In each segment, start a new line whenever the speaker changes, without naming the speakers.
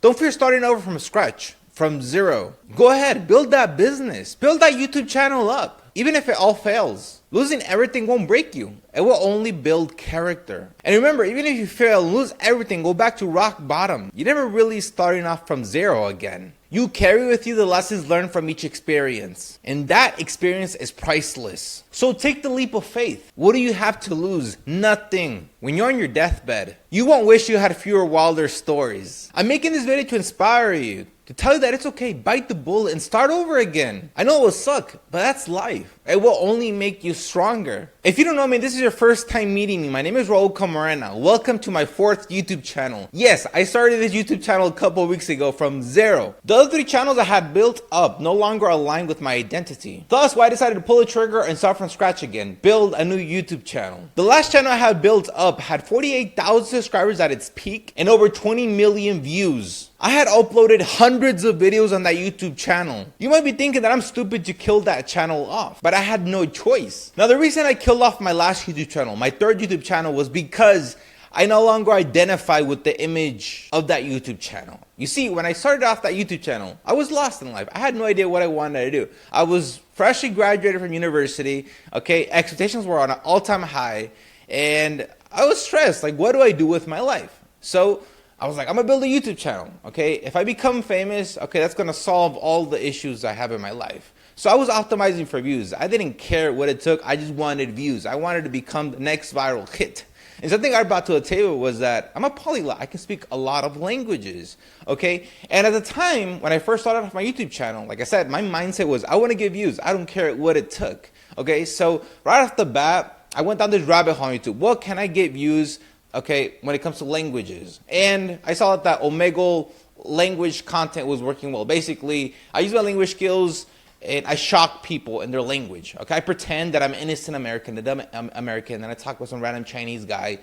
Don't fear starting over from scratch, from zero. Go ahead, build that business. Build that YouTube channel up. Even if it all fails, losing everything won't break you. It will only build character. And remember, even if you fail and lose everything, go back to rock bottom. You're never really starting off from zero again. You carry with you the lessons learned from each experience. And that experience is priceless. So take the leap of faith. What do you have to lose? Nothing. When you're on your deathbed, you won't wish you had fewer wilder stories. I'm making this video to inspire you, to tell you that it's okay, bite the bullet and start over again. I know it will suck, but that's life. It will only make you stronger. If you don't know me, this is your first time meeting me. My name is Raul Camarena. Welcome to my 4th YouTube channel. Yes, I started this YouTube channel a couple of weeks ago from zero. The other 3 channels I had built up no longer aligned with my identity. Thus, why I decided to pull the trigger and start from scratch again. Build a new YouTube channel. The last channel I had built up had 48,000 subscribers at its peak and over 20 million views. I had uploaded hundreds of videos on that YouTube channel. You might be thinking that I'm stupid to kill that channel off, but I had no choice. Now, the reason I killed off my last YouTube channel, my 3rd YouTube channel, was because I no longer identify with the image of that YouTube channel. You see, when I started off that YouTube channel, I was lost in life. I had no idea what I wanted to do. I was freshly graduated from university, okay? Expectations were on an all-time high, and I was stressed. Like, what do I do with my life? So I was like, I'm gonna build a YouTube channel, okay? If I become famous, okay, that's gonna solve all the issues I have in my life. So I was optimizing for views. I didn't care what it took. I just wanted views. I wanted to become the next viral hit. And something I brought to the table was that I'm a polyglot. I can speak a lot of languages, okay? And at the time, when I first started off my YouTube channel, like I said, my mindset was, I wanna get views. I don't care what it took, okay? So right off the bat, I went down this rabbit hole on YouTube. What can I get views, okay, when it comes to languages? And I saw that Omegle language content was working well. Basically, I use my language skills and I shock people in their language. Okay, I pretend that I'm innocent American, a dumb American, and I talk with some random Chinese guy,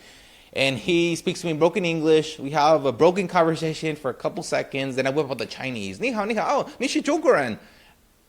and he speaks to me in broken English. We have a broken conversation for a couple seconds, then I whip out the Chinese. Ni hao, oh, ni shi zhongguoren.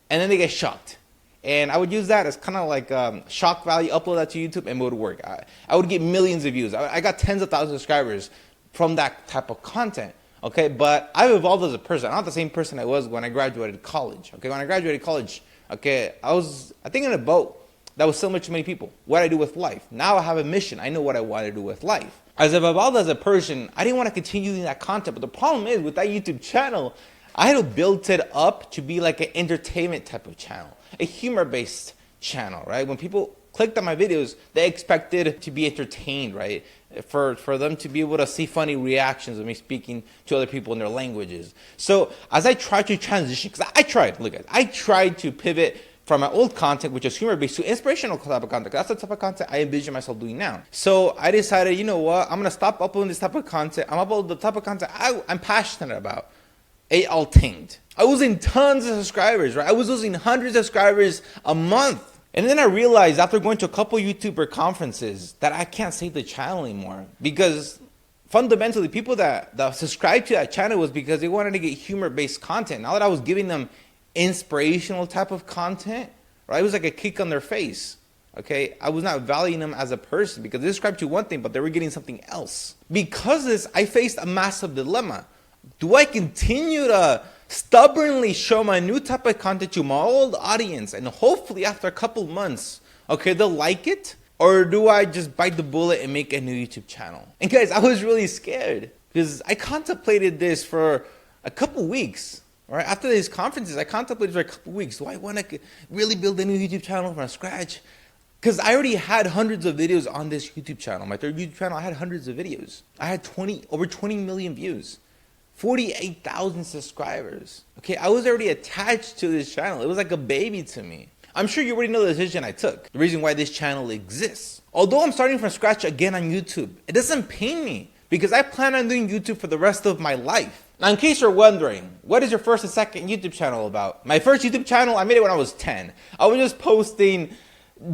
And then they get shocked. And I would use that as kind of like shock value, upload that to YouTube, and it would work. I would get millions of views. I got tens of thousands of subscribers from that type of content. Okay, but I've evolved as a person. I'm not the same person I was when I graduated college. Okay, when I graduated college, okay, I think in a boat that was similar to many people. What I do with life. Now I have a mission. I know what I want to do with life. As I've evolved as a person, I didn't want to continue doing that content. But the problem is with that YouTube channel, I had to build it up to be like an entertainment type of channel, a humor-based channel, right? When people clicked on my videos, they expected to be entertained, right? For them to be able to see funny reactions of me speaking to other people in their languages. So as I tried to transition, because I tried to pivot from my old content, which is humor-based, to inspirational type of content. That's the type of content I envision myself doing now. So I decided, you know what? I'm going to stop uploading this type of content. I'm uploading the type of content I'm passionate about. It all tanked. I was losing tons of subscribers, right? I was losing hundreds of subscribers a month. And then I realized after going to a couple YouTuber conferences that I can't save the channel anymore, because fundamentally people that subscribed to that channel was because they wanted to get humor-based content. Now that I was giving them inspirational type of content, right, it was like a kick on their face. Okay, I was not valuing them as a person because they subscribed to one thing, but they were getting something else. Because of this, I faced a massive dilemma. Do I continue to stubbornly show my new type of content to my old audience and hopefully after a couple months, okay, they'll like it? Or do I just bite the bullet and make a new YouTube channel? And guys, I was really scared because I contemplated this for a couple weeks. Right? After these conferences, I contemplated for a couple weeks. Do I want to really build a new YouTube channel from scratch? Because I already had hundreds of videos on this YouTube channel. My 3rd YouTube channel, I had hundreds of videos. I had over 20 million views. 48,000 subscribers. Okay, I was already attached to this channel. It was like a baby to me. I'm sure you already know the decision I took, the reason why this channel exists. Although I'm starting from scratch again on YouTube, it doesn't pain me because I plan on doing YouTube for the rest of my life. Now, in case you're wondering, what is your 1st and 2nd YouTube channel about? My 1st YouTube channel, I made it when I was 10. I was just posting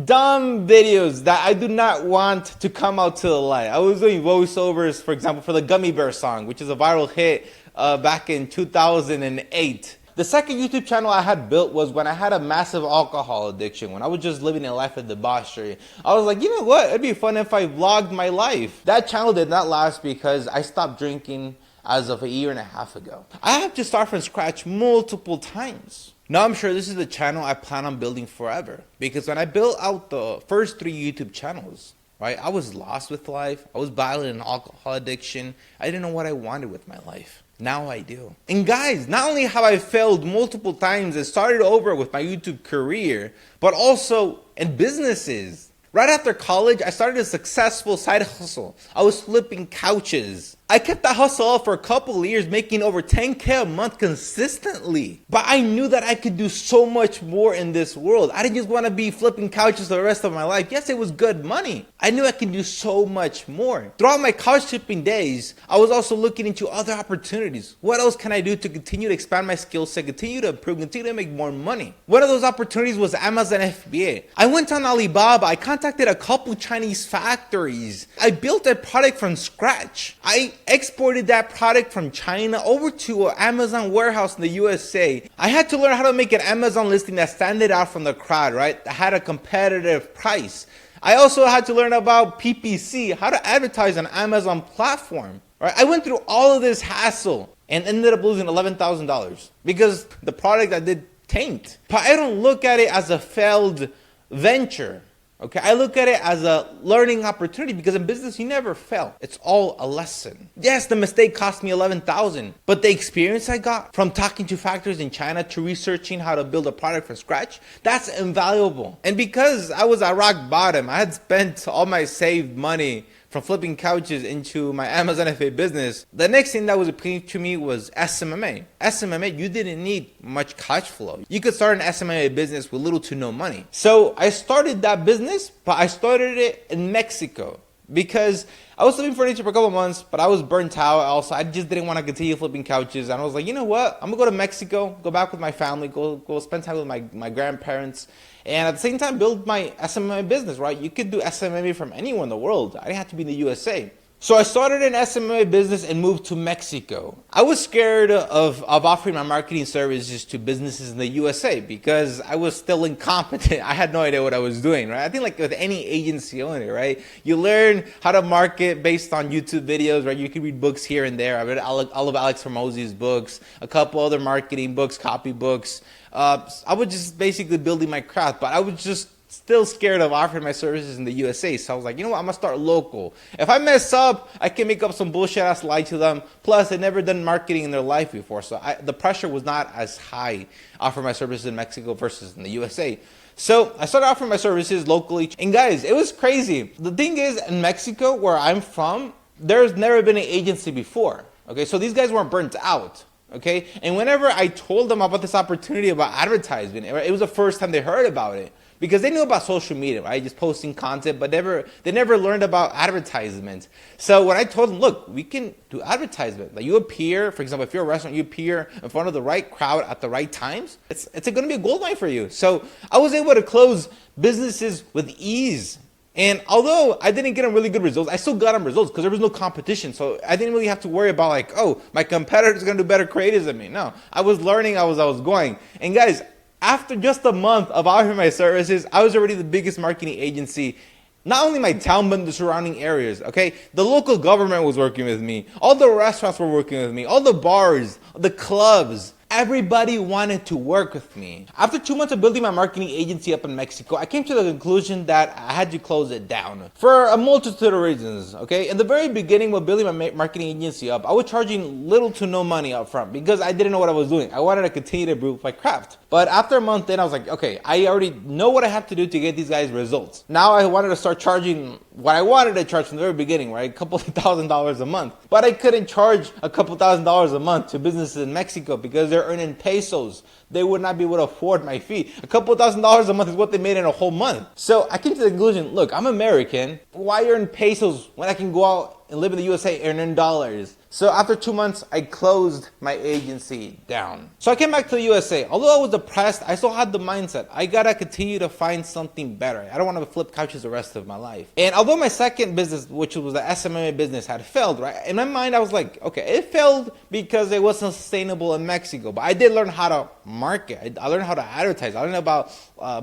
dumb videos that I do not want to come out to the light. I was doing voiceovers, for example, for the Gummy Bear song, which is a viral hit back in 2008. The 2nd YouTube channel I had built was when I had a massive alcohol addiction, when I was just living a life of debauchery. I was like, you know what? It'd be fun if I vlogged my life. That channel did not last because I stopped drinking. as of a year and a half ago. I have to start from scratch multiple times. Now I'm sure this is the channel I plan on building forever, because when I built out the first 3 YouTube channels, right, I was lost with life. I was battling an alcohol addiction. I didn't know what I wanted with my life. Now I do. And guys, not only have I failed multiple times and started over with my YouTube career, but also in businesses. Right after college, I started a successful side hustle. I was flipping couches. I kept that hustle up for a couple of years, making over 10K a month consistently. But I knew that I could do so much more in this world. I didn't just want to be flipping couches for the rest of my life. Yes, it was good money. I knew I could do so much more. Throughout my couch flipping days, I was also looking into other opportunities. What else can I do to continue to expand my skill set, continue to improve, continue to make more money? One of those opportunities was Amazon FBA. I went on Alibaba. I contacted a couple Chinese factories. I built a product from scratch. I exported that product from China over to an Amazon warehouse in the USA. I had to learn how to make an Amazon listing that stood out from the crowd, right? That had a competitive price. I also had to learn about PPC, how to advertise on Amazon platform, right? I went through all of this hassle and ended up losing $11,000 because the product I did tanked. But I don't look at it as a failed venture. Okay, I look at it as a learning opportunity, because in business you never fail. It's all a lesson. Yes, the mistake cost me $11,000, but the experience I got from talking to factories in China to researching how to build a product from scratch, that's invaluable. And because I was at rock bottom, I had spent all my saved money from flipping couches into my Amazon FBA business, the next thing that was appealing to me was SMMA. SMMA, you didn't need much cash flow. You could start an SMMA business with little to no money. So I started that business, but I started it in Mexico because I was living for nature for a couple of months, but I was burnt out. Also, I just didn't want to continue flipping couches. And I was like, you know what? I'm going to go to Mexico, go back with my family, go spend time with my grandparents. And at the same time, build my SMA business, right? You could do SMA from anywhere in the world. I didn't have to be in the USA. So I started an SMA business and moved to Mexico. I was scared of offering my marketing services to businesses in the USA because I was still incompetent. I had no idea what I was doing, right? I think like with any agency owner, right? You learn how to market based on YouTube videos, right? You can read books here and there. I read all of Alex Hormozi's books, a couple other marketing books, copy books. I was just basically building my craft, but I was just still scared of offering my services in the USA. So I was like, you know what, I'm gonna start local. If I mess up, I can make up some bullshit ass lie to them. Plus, they'd never done marketing in their life before. So the pressure was not as high offering my services in Mexico versus in the USA. So I started offering my services locally. And guys, it was crazy. The thing is, in Mexico, where I'm from, there's never been an agency before. Okay, so these guys weren't burnt out. Okay, and whenever I told them about this opportunity about advertisement, it was the first time they heard about it. Because they knew about social media, right? Just posting content, but they never learned about advertisement. So when I told them, look, we can do advertisement. Like you appear, for example, if you're a restaurant, you appear in front of the right crowd at the right times. It's going to be a gold mine for you. So I was able to close businesses with ease. And although I didn't get them really good results, I still got them results because there was no competition. So I didn't really have to worry about like, oh, my competitor's going to do better creatives than me. No, I was learning, I was going. And guys, after just a month of offering my services, I was already the biggest marketing agency, not only my town, but in the surrounding areas, okay? The local government was working with me. All the restaurants were working with me. All the bars, the clubs. Everybody wanted to work with me. After 2 months of building my marketing agency up in Mexico, I came to the conclusion that I had to close it down for a multitude of reasons, okay? In the very beginning, when building my marketing agency up, I was charging little to no money up front because I didn't know what I was doing. I wanted to continue to improve my craft. But after a month in, I was like, okay, I already know what I have to do to get these guys results. Now I wanted to start charging what I wanted to charge from the very beginning, right? A couple of $1,000s a month. But I couldn't charge a couple $1,000s a month to businesses in Mexico because they're earning pesos. They would not be able to afford my fee. A couple $1,000s a month is what they made in a whole month. So I came to the conclusion, look, I'm American. Why earn pesos when I can go out and live in the USA and earn dollars? So after 2 months, I closed my agency down. So I came back to the USA. Although I was depressed, I still had the mindset. I gotta continue to find something better. I don't want to flip couches the rest of my life. And although my second business, which was the SMA business, had failed, right? In my mind, I was like, okay, it failed because it wasn't sustainable in Mexico. But I did learn how to market. I learned how to advertise. I learned about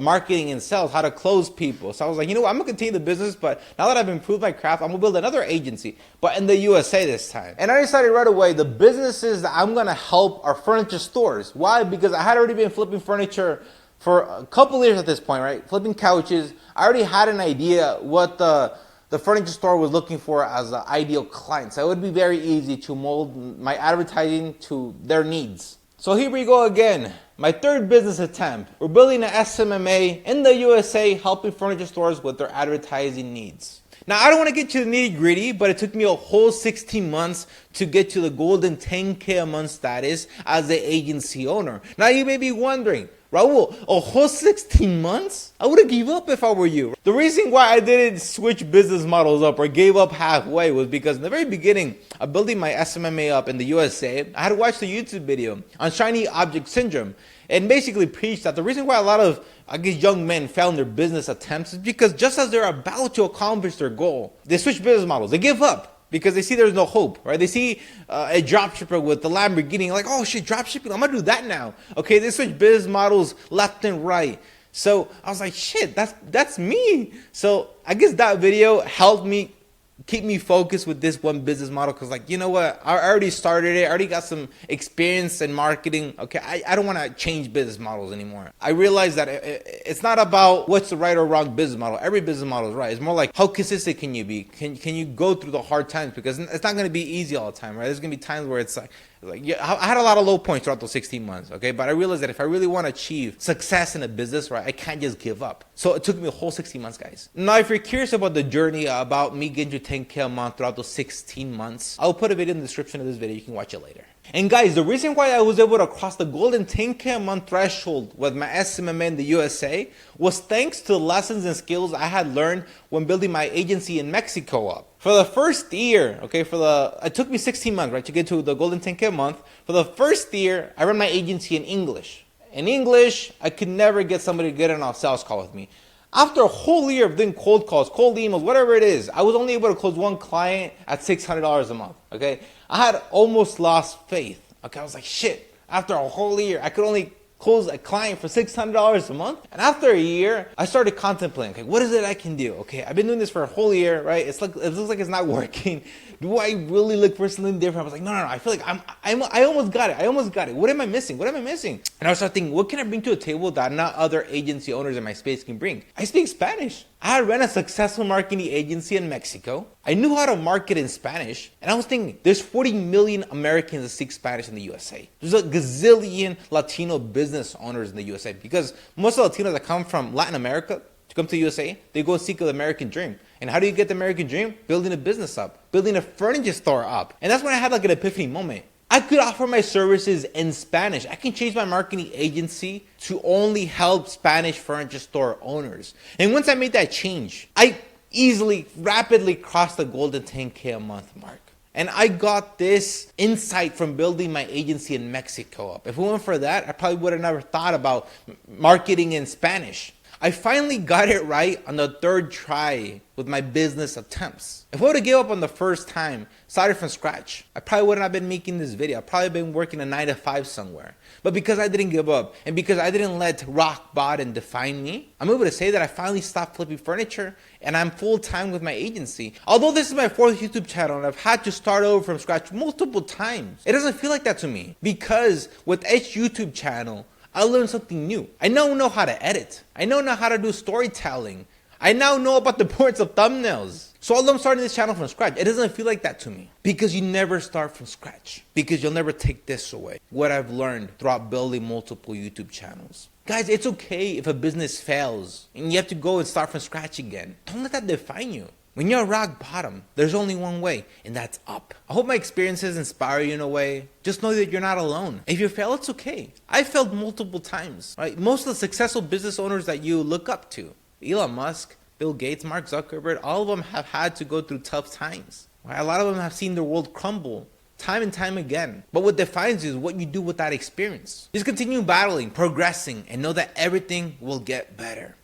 marketing and sales, how to close people. So I was like, you know what? I'm gonna continue the business, but now that I've improved my craft, I'm gonna build another agency. agency, but in the USA this time. And I decided right away, the businesses that I'm gonna help are furniture stores. Why? Because I had already been flipping furniture for a couple years at this point, right? Flipping couches. I already had an idea what the furniture store was looking for as an ideal client. So it would be very easy to mold my advertising to their needs. So here we go again. My third business attempt. We're building an SMMA in the USA, helping furniture stores with their advertising needs. Now, I don't want to get to the nitty gritty, but it took me a whole 16 months to get to the golden 10K a month status as an agency owner. Now, you may be wondering, Raul, a whole 16 months? I would have gave up if I were you. The reason why I didn't switch business models up or gave up halfway was because in the very beginning of building my SMMA up in the USA, I had watched a YouTube video on shiny object syndrome and basically preached that the reason why a lot of, young men failed their business attempts is because just as they're about to accomplish their goal, they switch business models. They give up. Because they see there's no hope, right? They see a dropshipper with the Lamborghini, like, oh shit, dropshipping, I'm gonna do that now. Okay, they switch business models left and right. So I was like, shit, that's me. So I guess that video helped me keep me focused with this one business model, because like, you know what, I already started it, I already got some experience in marketing. Okay, I don't want to change business models anymore. I realized that it's not about what's the right or wrong business model. Every business model is right. It's more like how consistent can you be? Can you go through the hard times? Because it's not going to be easy all the time, right? There's going to be times where it's like yeah, I had a lot of low points throughout those 16 months, okay? But I realized that if I really want to achieve success in a business, right, I can't just give up. So it took me a whole 16 months, guys. Now, if you're curious about the journey about me getting to 10K a month throughout those 16 months, I'll put a video in the description of this video. You can watch it later. And guys, the reason why I was able to cross the golden 10K a month threshold with my SMMA in the USA was thanks to the lessons and skills I had learned when building my agency in Mexico up. For the first year, okay, it took me 16 months, right, to get to the golden 10K a month. For the first year, I ran my agency in English. In English, I could never get somebody to get on a sales call with me. After a whole year of doing cold calls, cold emails, whatever it is, I was only able to close one client at $600 a month, okay? I had almost lost faith, okay? I was like, shit, after a whole year, I could only close a client for $600 a month. And after a year, I started contemplating, okay, what is it I can do? Okay, I've been doing this for a whole year, right? It looks like it's not working. Do I really look for something different? I was like, no. I feel like I almost got it. What am I missing? And I started thinking, what can I bring to a table that not other agency owners in my space can bring? I speak Spanish. I had ran a successful marketing agency in Mexico. I knew how to market in Spanish. And I was thinking, there's 40 million Americans that speak Spanish in the USA. There's a gazillion Latino business owners in the USA, because most of the Latinos that come from Latin America to come to the USA, they go seek the American dream. And how do you get the American dream? Building a business up, building a furniture store up. And that's when I had like an epiphany moment. I could offer my services in Spanish. I can change my marketing agency to only help Spanish furniture store owners. And once I made that change, I rapidly crossed the golden 10K a month mark. And I got this insight from building my agency in Mexico up. If it weren't for that, I probably would have never thought about marketing in Spanish. I finally got it right on the third try with my business attempts. If I would have given up on the first time, started from scratch, I probably wouldn't have been making this video. I'd probably been working a 9 to 5 somewhere. But because I didn't give up, and because I didn't let rock bottom define me, I'm able to say that I finally stopped flipping furniture and I'm full time with my agency. Although this is my 4th YouTube channel and I've had to start over from scratch multiple times, it doesn't feel like that to me, because with each YouTube channel, I learned something new. I now know how to edit. I now know how to do storytelling. I now know about the importance of thumbnails. So although I'm starting this channel from scratch, it doesn't feel like that to me, because you never start from scratch, because you'll never take this away. What I've learned throughout building multiple YouTube channels. Guys, it's okay if a business fails and you have to go and start from scratch again. Don't let that define you. When you're at rock bottom, there's only one way, and that's up. I hope my experiences inspire you in a way. Just know that you're not alone. If you fail, it's okay. I failed multiple times, right? Most of the successful business owners that you look up to, Elon Musk, Bill Gates, Mark Zuckerberg, all of them have had to go through tough times. Right? A lot of them have seen their world crumble time and time again. But what defines you is what you do with that experience. Just continue battling, progressing, and know that everything will get better.